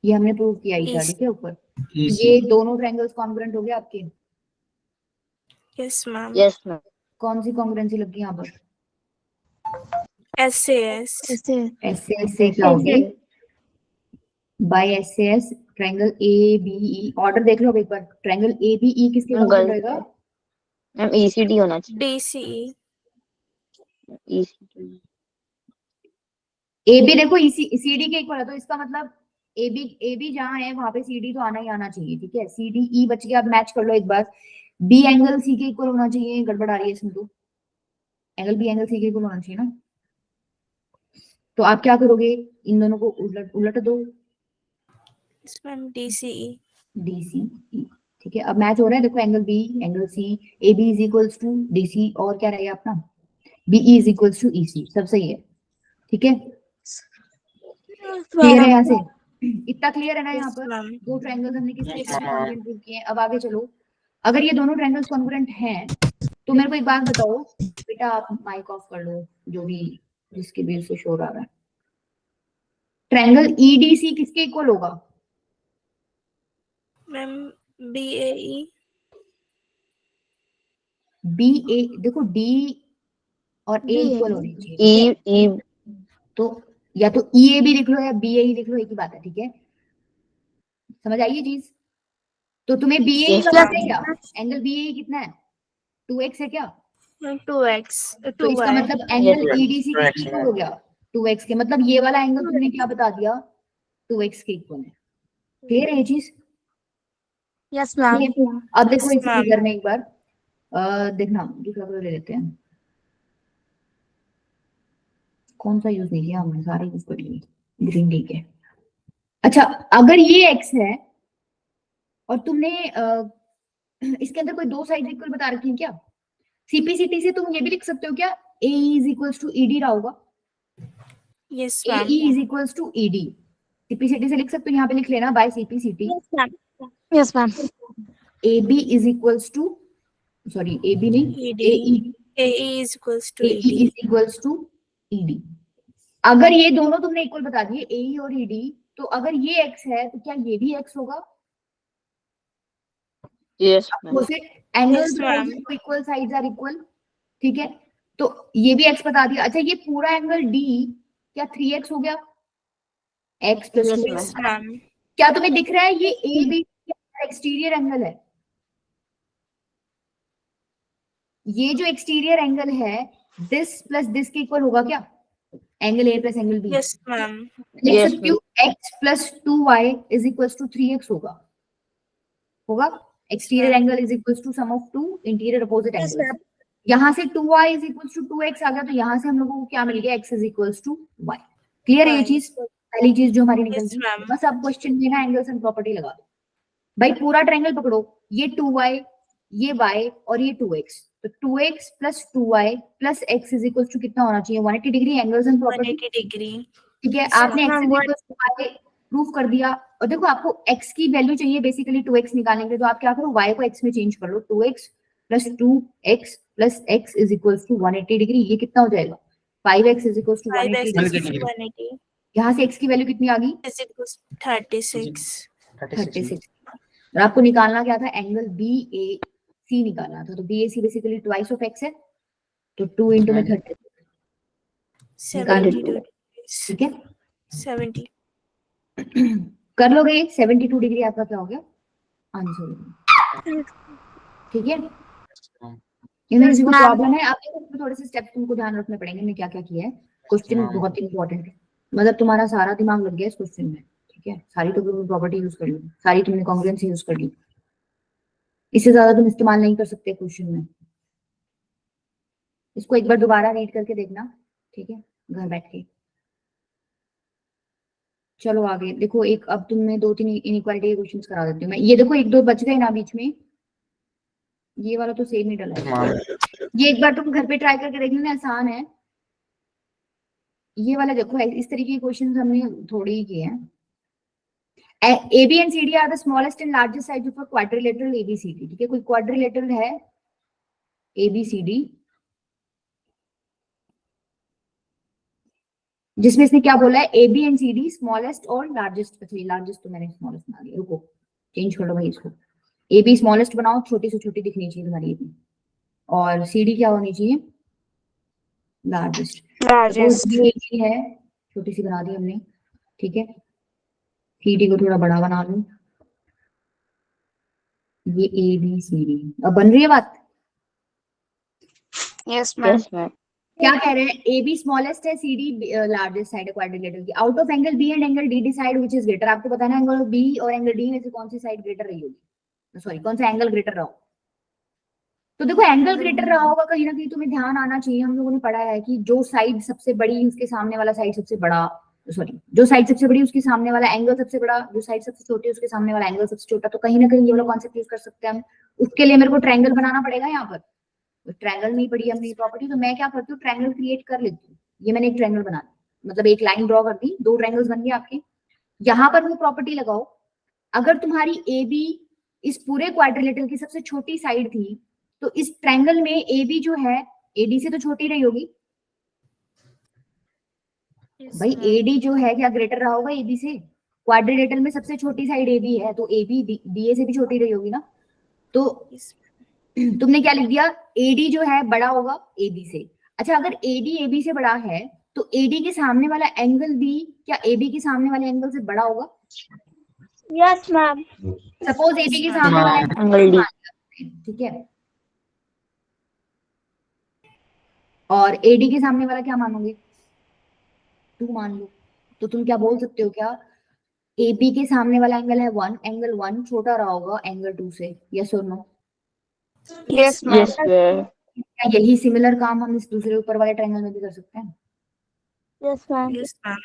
ये हमने प्रूव किया ही था, ठीक है ऊपर। EC. ये दोनों ट्रायंगल्स कॉन्ग्रुएंट हो गए आपके। Yes, ma'am. Yes, ma'am. कौन सी कॉन्ग्रुएंसी लगी यहाँ पर, SAS. ऐसे SAS से क्या होगी, by SAS triangle A B E, order देख लो अब एक बार, ट्रायंगल ए बी ई किसके इक्वल गलत रहेगा? है मैम, ईसीडी होना चाहिए, DCE. ईसीडी। ए बी देखो सी डी के इक्वल है, तो इसका मतलब ए बी जहाँ है वहां पे सी डी तो आना ही आना चाहिए, ठीक है। सी डी ई बच गया, अब मैच कर लो एक बार, बी एंगल सी के इक्वल होना चाहिए, गड़बड़ आ रही है इसमें, तो एंगल बी एंगल सी के इक्वल होना चाहिए ना। तो आप क्या करोगे, इन दोनों को उलट दो, Yes, ma'am. DCE. D C E, ठीक है। अब मैच हो रहा है, देखो angle B angle C, A B is equals to D C, और क्या रहेगा अपना, B E is equals to E C, सब सही है, ठीक है। क्लियर है यहाँ से, इतना क्लियर है ना यहाँ Yes, पर? ma'am. दो ट्रायंगल्स हमने किसके Yes, साथ ma'am. कॉन्ग्रुएंट प्रूव किए हैं। अब आगे चलो, अगर ये दोनों ट्रायंगल्स कॉन्ग्रुएंट हैं तो मेरे को एक बात बताओ बेटा, आप माइक ऑफ कर लो, जो भी जिसके भी से शोर आ रहा है। ट्रायंगल ईडीसी किसके इक्वल होगा? Ma'am. BAE. बी ए, देखो डी और ए B इक्वल होने चाहिए, ठीक है? ई तो या तो ई ए भी लिख लो या बी ए लिख लो, एक ही बात है, ठीक है। समझ आई ये चीज? तो तुम्हें बी ए Yes, का ma'am. पता है क्या, एंगल बी ए कितना है, 2x है क्या? 2x. तो इसका 2y. मतलब एंगल Yes, ईडीसी किसके इक्वल हो गया, 2x के, मतलब ये वाला एंगल तुमने क्या बता दिया, 2x के इक्वल है। क्लियर है ये चीज? Yes, ma'am. ठीक है। अब देखो Yes, इस ma'am. फिगर में एक बार देखना, दूसरा कलर ले लेते हैं, कौन सा यूज नहीं किया हमने, सारे यूज कर लिए, ग्रीन, ठीक है। अच्छा, अगर ये x है और तुमने इसके अंदर कोई दो साइड इक्वल बता रखी है क्या, सीपीसीटी से तुम ये भी लिख सकते हो क्या, A is equals to ED रहा होगा, Yes, A ma'am. Is equals to ED, CPCT से लिख सकते हो, यहाँ पे लिख लेना by CPCT, Yes, ma'am. Yes, ma'am. A B is equals to, sorry A B नहीं, ED. A E, AE is equals to A E ED. Is equals to ED. अगर ये दोनों तुमने इक्वल बता दिए, ए ई और ईडी, तो अगर ये x है तो क्या ये भी x होगा? Yes ma'am, opposite angles Yes, ma'am. Equal, sides are equal, ठीक है। तो ये भी x बता दिया। अच्छा, ये पूरा एंगल D क्या 3x हो गया, x plus Yes, 2x, Yes, ma'am. क्या तुम्हें दिख रहा है ये ए बी एक्सटीरियर एंगल है, ये जो एक्सटीरियर एंगल है दिस प्लस दिस के इक्वल होगा क्या, angle A plus angle B? Yes, ma'am. लिख Yes, सकती हूँ x plus 2y is equal to 3x होगा, exterior angle is equal to sum of two interior opposite Yes, angles. ma'am. यहाँ से 2y is equal to 2x आ गया, तो यहाँ से हम लोगों को क्या मिल गया, x is equal to y। Clear है ये Y. चीज, पहली चीज जो हमारी निकल Yes, गई। ma'am. बस अब क्वेश्चन में ना एंगल्स एंड प्रॉपर्टी लगा दो भाई, पूरा ट्रायंगल पकड़ो, ये 2y, ये y और ये 2x, तो 2x plus 2y plus x is equal to कितना होना चाहिए, 180 degree, angles and property, 180 degree. ठीक है। Yes, आपने x ma'am. Is equal to y proof कर दिया, और देखो आपको x की वैल्यू चाहिए बेसिकली 2x निकालने के लिए, तो आप क्या करो, y को x में चेंज कर लो, 2x plus 2x plus x is equal to 180 degree, ये कितना हो जाएगा, 5x is equal to 5x 180 is degree. 180. यहाँ से x की वैल्यू कितनी आ गई, Is equals to 36. 36। और आपको निकालना क्या था, एंगल BAC निकालना था, तो BAC basically twice of x है, तो 2 इंटू में 30, 72 degrees. ठीक है। 70. कर लोगे, 72 डिग्री आपका क्या हो गया, आंसर, ठीक है। इनमें किसी को ma'am. प्रॉब्लम है, आप देखो इसमें थोड़े से स्टेप्स तुमको ध्यान रखने पड़ेंगे, मैं क्या क्या किया है, क्वेश्चन बहुत इंपॉर्टेंट है, मतलब तुम्हारा सारा दिमाग लग गया इस क्वेश्चन में, ठीक है। सारी तो तुमने प्रॉपर्टी यूज कर ली, सारी तुमने कॉन्ग्रुएंस यूज कर ली, इससे ज्यादा तुम इस्तेमाल नहीं कर सकते क्वेश्चन में। इसको एक बार दोबारा रीड करके देखना, ठीक है, घर बैठ के। चलो आगे देखो, एक अब तुम्हें 2-3 इनइक्वालिटी के क्वेश्चंस करा देती हूँ मैं, ये देखो 1-2 बच गए ना बीच में, ये वाला तो सेम ही डला है, ये एक बार तुम घर पे ट्राई करके देख लेना, आसान है। ये वाला देखो, इस तरीके के क्वेश्चंस हमने थोड़े ही किए हैं। AB and CD are the smallest and largest sides of a quadrilateral ABCD, ठीक है, कोई क्वाड्रिलेटरल है ABCD जिसमें इसने क्या बोला है, AB and CD स्मॉलेस्ट और लार्जेस्ट, अच्छा लार्जेस्ट तो मैंने स्मॉलेस्ट बना दिया, रुको चेंज कर लो भाई इसको, AB स्मॉलेस्ट बनाओ, छोटी से छोटी दिखनी चाहिए तुम्हारी AB, और CD क्या होनी चाहिए, लार्जेस्ट। Largest. AB है, छोटी सी बना दी हमने, ठीक है। CD को थोड़ा बड़ा बना लूं, ये ABCD। अब बन रही है बात? Yes, ma'am. Yes, ma'am. क्या कह रहे हैं? AB स्मॉलेस्ट है, CD लार्जेस्ट साइड है क्वाड्रिलेटरल की। Out of angle B and angle D decide which is greater. आपको बताना है एंगल B और एंगल D में से कौन सी साइड ग्रेटर रही होगी, सॉरी कौन सा एंगल ग्रेटर रहा हो। तो देखो एंगल ग्रेटर रहा होगा, कहीं ना कहीं तुम्हें ध्यान आना चाहिए, हम लोगों ने पढ़ा है कि जो साइड सबसे बड़ी उसके सामने वाला साइड सबसे बड़ा, सॉरी जो साइड सबसे बड़ी उसके सामने वाला एंगल सबसे बड़ा, जो साइड सबसे छोटी उसके सामने वाला एंगल सबसे छोटा। तो कहीं ना कहीं ये वाला कॉन्सेप्ट यूज कर सकते हैं हम। उसके लिए मेरे को ट्रायंगल बनाना पड़ेगा यहाँ पर। ट्रायंगल नहीं पड़ी हमने प्रॉपर्टी, तो मैं क्या करती हूँ ट्रायंगल क्रिएट कर लेती हूँ। ये मैंने एक ट्रायंगल बना दिया, मतलब एक लाइन ड्रॉ कर दी, 2 ट्रायंगल्स बन गए आपके। यहाँ पर वो प्रॉपर्टी लगाओ, अगर तुम्हारी ए बी इस पूरे क्वाड्रिलेटरल की सबसे छोटी साइड थी, तो इस ट्रायंगल में ए बी जो है एडी से तो छोटी रही होगी। Yes, भाई ma'am. एडी जो है क्या ग्रेटर रहा होगा एबी से? क्वाड्रिलेटरल में सबसे छोटी साइड एबी है, तो एबी डीए से भी छोटी रही होगी ना। तो Yes. तुमने क्या लिख दिया, एडी जो है बड़ा होगा एबी से। अच्छा अगर एडी एबी से बड़ा है, तो एडी के सामने वाला एंगल भी क्या एबी के सामने वाले एंगल से बड़ा होगा? Yes, ma'am. सपोज एबी के Yes, सामने वाला Angle एंगल D. ठीक है, और एडी के सामने वाला क्या मानोगे? 2 मान लो। तो तुम क्या बोल सकते हो, क्या एबी के सामने वाला एंगल है 1, एंगल 1 छोटा रहा होगा एंगल 2 से? यस और no? Yes, ma'am. Yes, ma'am. क्या यही सिमिलर काम हम इस दूसरे ऊपर वाले ट्रायंगल में भी कर सकते हैं? Yes, ma'am. Yes, ma'am.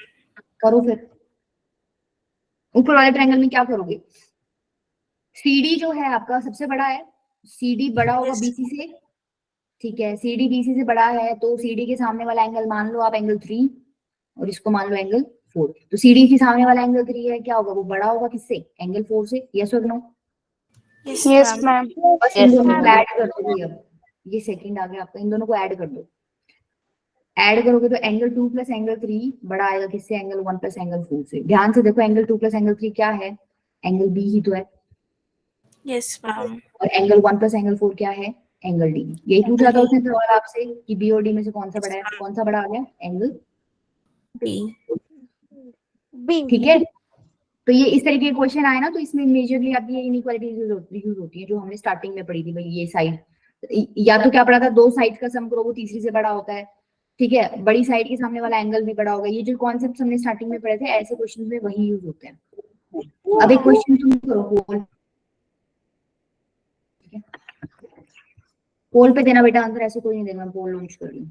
करो फिर। ऊपर वाले ट्रायंगल में क्या करोगे? CD जो है आपका सबसे बड़ा है, CD बड़ा होगा Yes. BC से, ठीक है। CD BC से बड़ा है, तो CD के सामने वाला एंगल मान लो आप एंगल 3, और इसको मान लो एंगल 4। तो CD के सामने वाला एंगल 3 है, क्या होगा वो बड़ा होगा किससे? एंगल 4 से। यस और no? Yes, Yes, ma'am. ma'am. बस इन Yes, दोनों को ma'am. ऐड कर दो। अब ये सेकंड आ गया आपका, इन दोनों को ऐड कर दो। ऐड करोगे तो एंगल 2 प्लस एंगल 3 बड़ा आएगा किससे? एंगल 1 प्लस एंगल 4 से। ध्यान से देखो एंगल 2 प्लस एंगल 3 क्या है? एंगल बी ही तो है। Yes, ma'am. और एंगल 1 प्लस एंगल 4 क्या है? Angle D. यही पूछा था उसने सवाल आपसे कि बी और डी में से कौन सा बड़ा है, कौन सा बड़ा आ गया? Angle B. B. ठीक है। तो ये इस तरीके के क्वेश्चन आए ना, तो इसमें मेजरली आपकी ये इनइक्वालिटीज यूज होती है जो हमने स्टार्टिंग में पढ़ी थी। भाई ये साइड, या तो क्या पढ़ा था, 2 साइड का सम करो वो तीसरी से बड़ा होता है, ठीक है। बड़ी साइड के सामने वाला एंगल भी बड़ा होगा। ये जो कॉन्सेप्ट हमने स्टार्टिंग में पढ़े थे, ऐसे क्वेश्चन में वही यूज होते हैं। अब एक क्वेश्चन तुम करो पोल, ठीक है। पोल पे देना बेटा आंसर, ऐसे कोई नहीं देगा। पोल लॉन्च कर ली,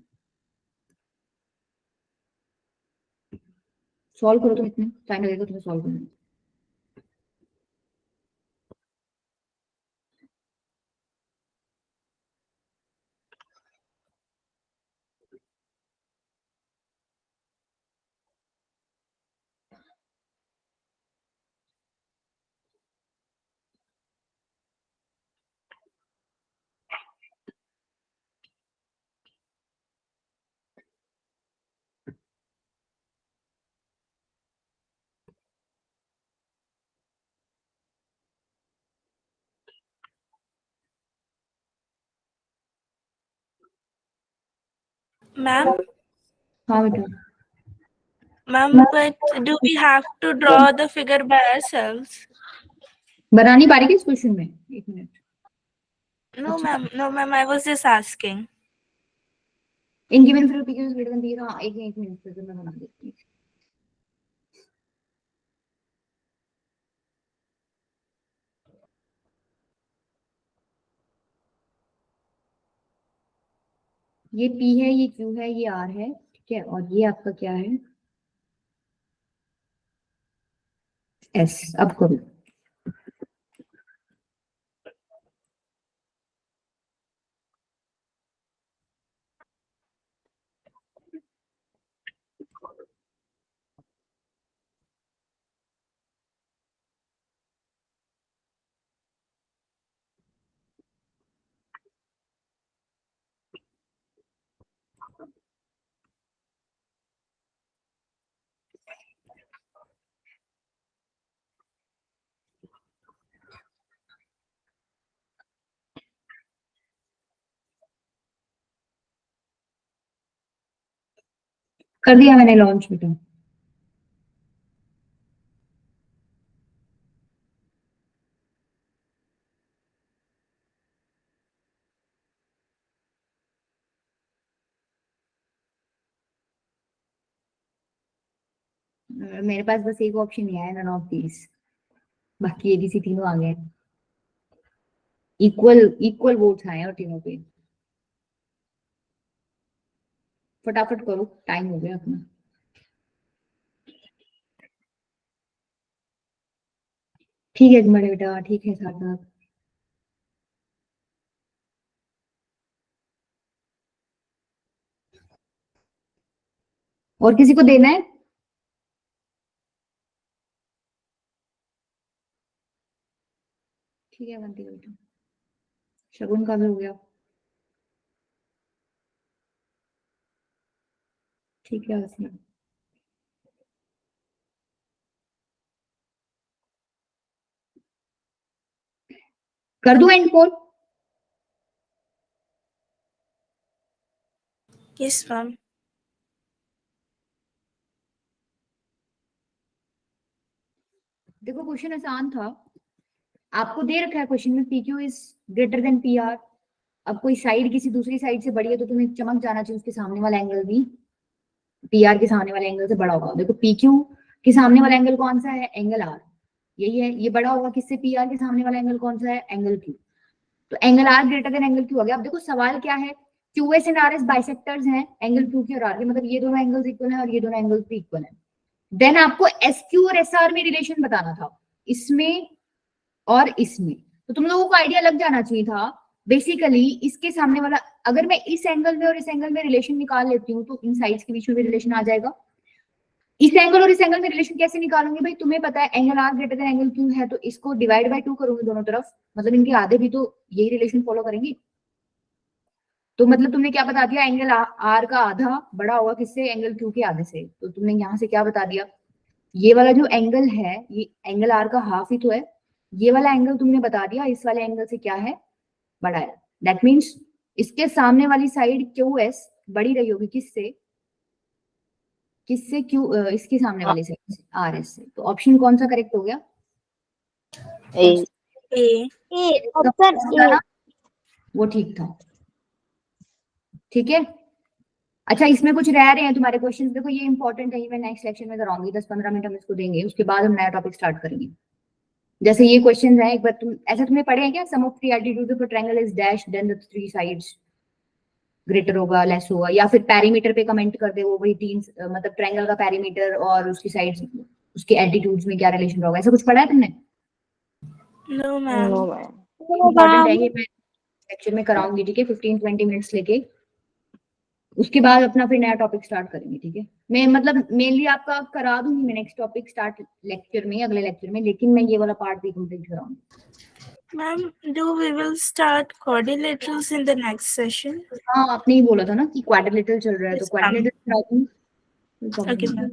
सॉल्व करो। तुम इतने टाइम लगेगा तुम्हें सॉल्व करने में। Ma'am, हाँ बेटा। but do we have to draw the figure by ourselves? बनानी बारी किस क्वेश्चन में? एक मिनट। No, अच्छा। ma'am. No, ma'am. I was just asking. In given figure P Q greater than B. हाँ एक मिनट फिर मैं बना देती हूँ। ये P है, ये Q है, ये R है, ठीक है। और ये आपका क्या है? S। अब करो। कर दिया मैंने लॉन्च बेटा। मेरे पास बस एक ऑप्शन ही है, नन ऑफ दीज, बाकी एबीसी तीनों आ गए। इक्वल इक्वल वोट्स आए हैं और तीनों पे। फटाफट करो, टाइम हो गया अपना। ठीक है तुम्हारे बेटा, ठीक है सार्थक। और किसी को देना है? ठीक है बनती बेटा। शगुन का भी हो गया। ठीक है उसमें कर दूं एंड कॉल? Yes, ma'am. देखो क्वेश्चन आसान था, आपको दे रखा है क्वेश्चन में PQ is greater than PR। अब कोई साइड किसी दूसरी साइड से बड़ी है तो तुम्हें चमक जाना चाहिए उसके सामने वाला एंगल भी PR के सामने वाले एंगल से बड़ा होगा। देखो PQ के सामने वाला एंगल कौन सा है? एंगल R, यही है। ये बड़ा होगा किससे? PR के सामने वाला एंगल कौन सा है? Angle Q। तो angle R greater than angle Q हो गया। अब देखो सवाल क्या है, QS एंड RS बाइसेक्टर्स हैं एंगल Q के और R के, मतलब ये दोनों एंगल्स इक्वल हैं और ये दोनों एंगल्स भी इक्वल हैं। देन आपको SQ और SR में रिलेशन बताना था, इसमें और इसमें। तो तुम लोगों को आइडिया लग जाना चाहिए था बेसिकली इसके सामने वाला। अगर मैं इस एंगल में और इस एंगल में रिलेशन निकाल लेती हूँ तो इन साइड्स के बीच में भी रिलेशन आ जाएगा। इस एंगल और इस एंगल में रिलेशन कैसे निकालूंगी भाई? तुम्हें पता है angle R greater than angle Q है, तो इसको डिवाइड बाय 2 करूंगी दोनों तरफ, मतलब इनके आधे भी तो यही रिलेशन फॉलो करेंगे। तो मतलब तुमने क्या बता दिया? एंगल R का आधा बड़ा होगा किससे? एंगल Q के आधे से। तो तुमने यहाँ से क्या बता दिया? ये वाला जो एंगल है ये एंगल R का हाफ ही तो है, ये वाला एंगल तुमने बता दिया इस वाले एंगल से क्या है? बड़ा है। दैट मीन्स इसके सामने वाली साइड QS बड़ी रही होगी किससे? किससे? इसके सामने वाली साइड से RS से। तो ऑप्शन कौन सा करेक्ट हो गया? A. A. Option A. वो ठीक था। ठीक है, अच्छा इसमें कुछ रह रहे हैं तुम्हारे क्वेश्चंस, देखो ये इंपॉर्टेंट है, ये मैं नेक्स्ट लेक्चर में कराऊंगी। 10-15 मिनट हम इसको देंगे, उसके बाद हम नया टॉपिक स्टार्ट करेंगे। जैसे ये क्वेश्चन है, एक बार तुम ऐसा तुमने पढ़े हैं क्या? Sum of 3 altitude of a triangle is dash then the 3 sides greater होगा लेस होगा, या फिर पेरीमीटर पे कमेंट कर दे वो वही 3 मतलब ट्रायंगल का पेरीमीटर और उसकी साइड्स उसके एल्टीट्यूड्स में क्या रिलेशन होगा, ऐसा कुछ पढ़ा है तुमने? No, ma'am. No, ma'am. Important है ये, मैं लेक्चर में कराऊंगी। ठीक है, 15-20 मिनट्स लेके उसके बाद अपना फिर नया टॉपिक स्टार्ट करेंगे। ठीक है, मैं मतलब मेनली आपका करा दूंगी मैं नेक्स्ट टॉपिक स्टार्ट लेक्चर में, अगले लेक्चर में, लेकिन मैं ये वाला पार्ट भी complete कराऊंगी। Ma'am, do we will start quadrilaterals in the next session? हाँ आपने ही बोला था ना कि क्वाड्रिलेटरल चल रहा है, तो Yes, ma'am. क्वाड्रिलेटरल करा दूंगी। Okay, ma'am.